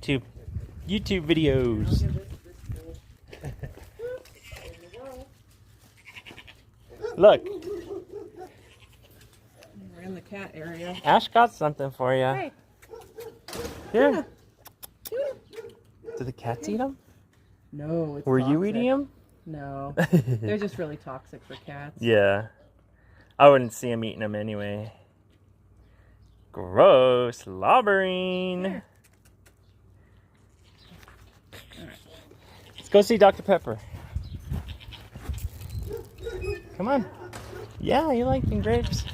YouTube videos. Look, We're in the cat area. Ash got something for you. Hey. Here. Do the cats eat them? No, it's Were toxic. you eating them? No. They're just really toxic for cats. Yeah. I wouldn't see him eating them anyway. Gross. Slobbering. Let's go see Dr. Pepper. Come on. Yeah, you like them grapes.